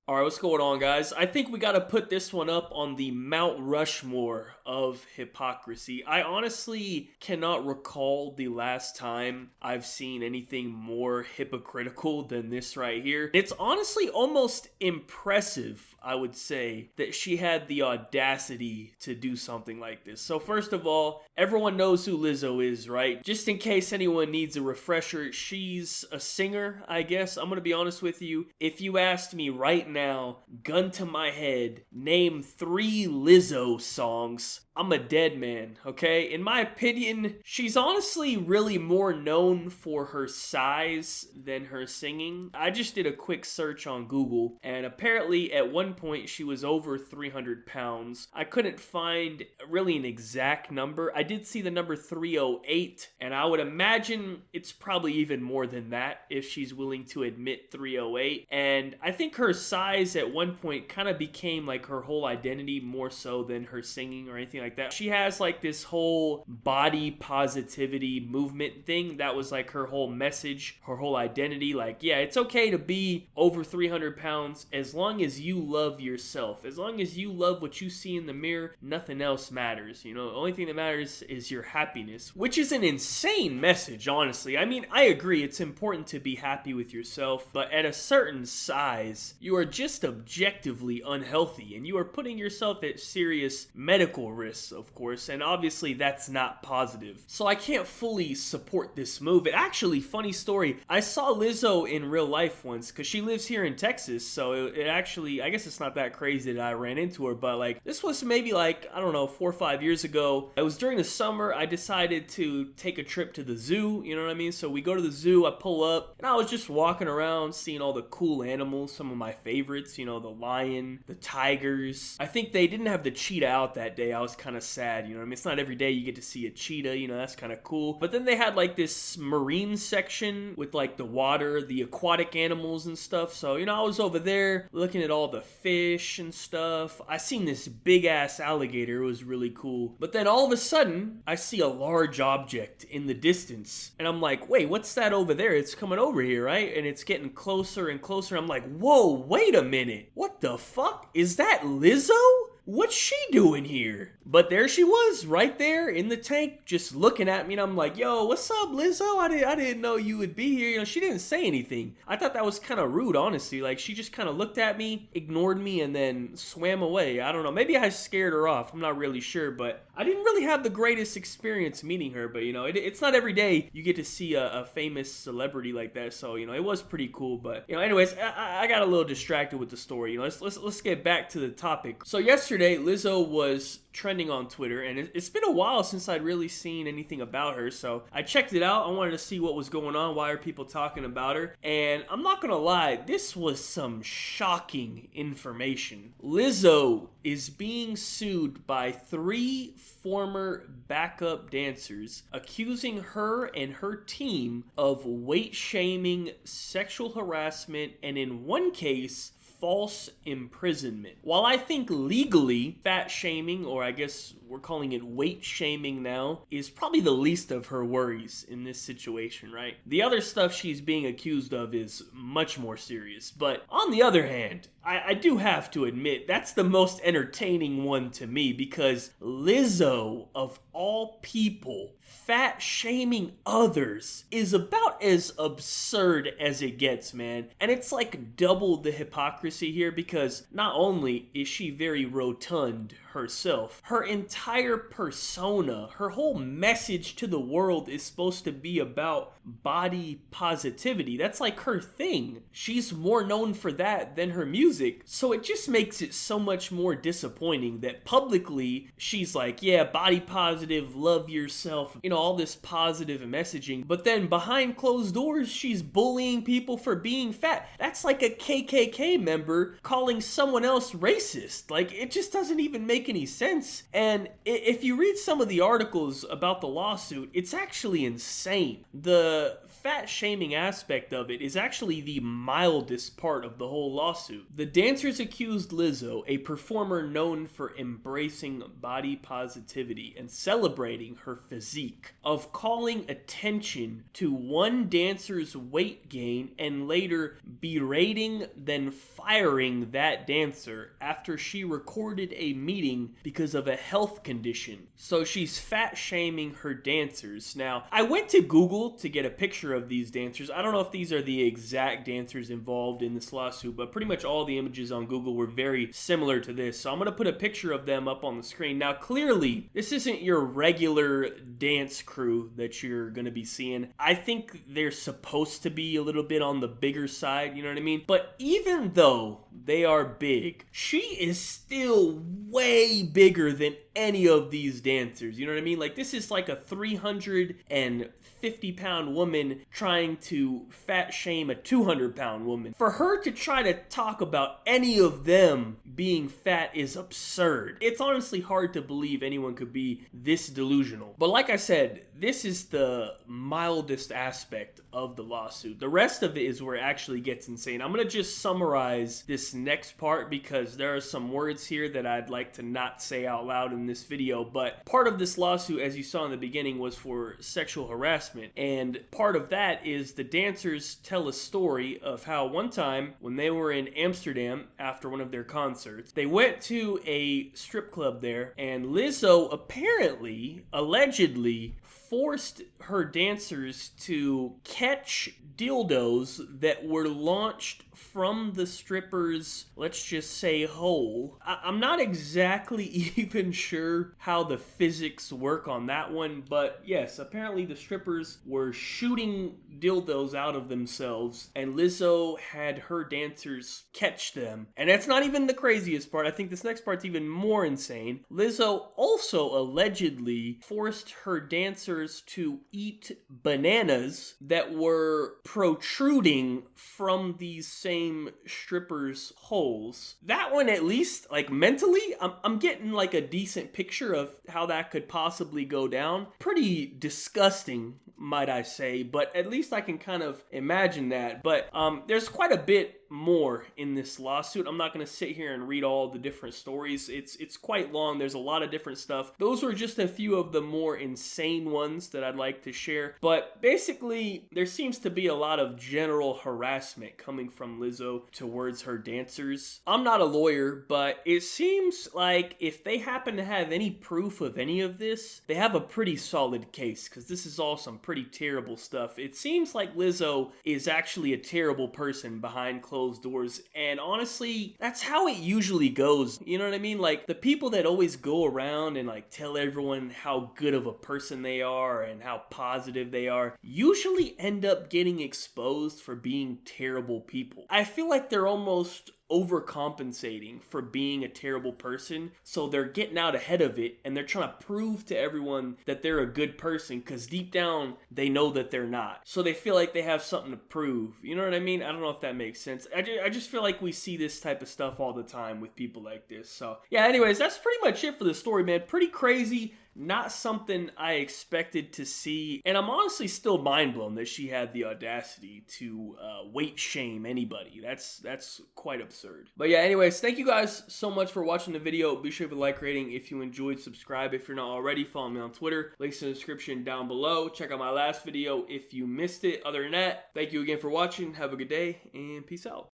All right, what's going on, guys? I think we got to put this one up on the Mount Rushmore of hypocrisy. I honestly cannot recall the last time I've seen anything more hypocritical than this right here. It's honestly almost impressive, I would say, that she had the audacity to do something like this. So, first of all, everyone knows who Lizzo is, right? Just in case anyone needs a refresher, she's a singer, I guess. I'm going to be honest with you. If you asked me right now, gun to my head, name 3 Lizzo songs, I'm a dead man, okay? In my opinion, she's honestly really more known for her size than her singing. I just did a quick search on Google, and apparently at one point she was over 300 pounds. I couldn't find really an exact number. I did see the number 308, and I would imagine it's probably even more than that if she's willing to admit 308. And I think her size at one point kind of became like her whole identity more so than her singing or anything like that. She has like this whole body positivity movement thing that was like her whole message, her whole identity. Like, yeah, it's okay to be over 300 pounds as long as you love yourself. As long as you love what you see in the mirror, nothing else matters. You know, the only thing that matters is your happiness, which is an insane message, honestly. I mean, I agree, it's important to be happy with yourself, but at a certain size, you are just objectively unhealthy and you are putting yourself at serious medical risks, of course, and obviously that's not positive. So I can't fully support this move. It actually, funny story, I saw Lizzo in real life once because she lives here in Texas, so it actually, I guess it's not that crazy that I ran into her, but like this was maybe like, I don't know, 4 or 5 years ago. It was during the summer. I decided to take a trip to the zoo, you know what I mean? So we go to the zoo, I pull up, and I was just walking around seeing all the cool animals, some of my favorites, you know, the lion, the tigers. I think they didn't have the cheetah out that day. I was kind of sad, you know what I mean? It's not every day you get to see a cheetah, you know, that's kind of cool. But then they had like this marine section with like the water, the aquatic animals and stuff. So, you know, I was over there looking at all the fish and stuff. I seen this big ass alligator. It was really cool. But then all of a sudden, I see a large object in the distance. And I'm like, wait, what's that over there? It's coming over here, right? And it's getting closer and closer. I'm like, whoa, wait a minute. What the fuck? Is that Lizzo? What's she doing here? But there she was, right there in the tank, just looking at me, and I'm like, yo, what's up, Lizzo? I didn't know you would be here. You know, she didn't say anything. I thought that was kind of rude, honestly. Like, she just kind of looked at me, ignored me, and then swam away. I don't know. Maybe I scared her off. I'm not really sure, but I didn't really have the greatest experience meeting her. But, you know, it's not every day you get to see a famous celebrity like that. So, you know, it was pretty cool. But, you know, anyways, I got a little distracted with the story. You know, let's get back to the topic. So yesterday, Lizzo was trending on Twitter, and it's been a while since I'd really seen anything about her, so I checked it out. I wanted to see what was going on, why are people talking about her, and I'm not gonna lie, this was some shocking information. Lizzo is being sued by 3 former backup dancers, accusing her and her team of weight shaming, sexual harassment, and in one case, false imprisonment. While I think legally fat shaming, or I guess we're calling it weight shaming now, is probably the least of her worries in this situation, right? The other stuff she's being accused of is much more serious. But on the other hand, I do have to admit, that's the most entertaining one to me, because Lizzo, of all people, fat shaming others is about as absurd as it gets, man. And it's like double the hypocrisy here, because not only is she very rotund herself, her entire persona, her whole message to the world is supposed to be about body positivity. That's like her thing. She's more known for that than her music. So it just makes it so much more disappointing that publicly she's like, yeah, body positive, love yourself, you know, all this positive messaging. But then behind closed doors, she's bullying people for being fat. That's like a KKK member calling someone else racist. Like, it just doesn't even make any sense. And if you read some of the articles about the lawsuit, it's actually insane. The fat shaming aspect of it is actually the mildest part of the whole lawsuit. The dancers accused Lizzo, a performer known for embracing body positivity and celebrating her physique, of calling attention to one dancer's weight gain and later berating then firing that dancer after she recorded a meeting because of a health condition. So she's fat shaming her dancers. Now, I went to Google to get a picture of these dancers. I don't know if these are the exact dancers involved in this lawsuit, but pretty much all the images on Google were very similar to this. So I'm going to put a picture of them up on the screen. Now, clearly, this isn't your regular dance crew that you're going to be seeing. I think they're supposed to be a little bit on the bigger side, you know what I mean? But even though they are big, she is still way bigger than any of these dancers, you know what I mean? Like, this is like a 350-pound woman trying to fat shame a 200-pound woman. For her to try to talk about any of them being fat is absurd. It's honestly hard to believe anyone could be this delusional. But like I said, this is the mildest aspect of the lawsuit. The rest of it is where it actually gets insane. I'm gonna just summarize this next part because there are some words here that I'd like to not say out loud in this video, but part of this lawsuit, as you saw in the beginning, was for sexual harassment, and part of that is the dancers tell a story of how one time when they were in Amsterdam after one of their concerts, they went to a strip club there, and Lizzo apparently, allegedly, forced her dancers to catch dildos that were launched from the stripper's, let's just say, hole. I'm not exactly even sure how the physics work on that one, but yes, apparently the strippers were shooting dildos out of themselves, and Lizzo had her dancers catch them. And that's not even the craziest part. I think this next part's even more insane. Lizzo also allegedly forced her dancers to eat bananas that were protruding from these same strippers' holes. That one, at least, like, mentally, I'm getting like a decent picture of how that could possibly go down. Pretty disgusting, might I say, but at least I can kind of imagine that. But there's quite a bit more in this lawsuit. I'm not going to sit here and read all the different stories. It's quite long. There's a lot of different stuff. Those were just a few of the more insane ones that I'd like to share. But basically, there seems to be a lot of general harassment coming from Lizzo towards her dancers. I'm not a lawyer, but it seems like if they happen to have any proof of any of this, they have a pretty solid case, because this is all some pretty terrible stuff. It seems like Lizzo is actually a terrible person behind closed doors, and honestly, that's how it usually goes. You know what I mean? Like, the people that always go around and like tell everyone how good of a person they are and how positive they are usually end up getting exposed for being terrible people. I feel like they're almost overcompensating for being a terrible person, so they're getting out ahead of it and they're trying to prove to everyone that they're a good person, because deep down they know that they're not, so they feel like they have something to prove. You know what I mean? I don't know if that makes sense. I just feel like we see this type of stuff all the time with people like this. So yeah, anyways, that's pretty much it for the story, man. Pretty crazy. Not something I expected to see, and I'm honestly still mind blown that she had the audacity to weight shame anybody. That's quite absurd. But yeah, anyways, thank you guys so much for watching the video. Be sure to like rating if you enjoyed, subscribe if you're not already, follow me on Twitter, links in the description down below. Check out my last video if you missed it. Other than that, thank you again for watching, have a good day, and peace out.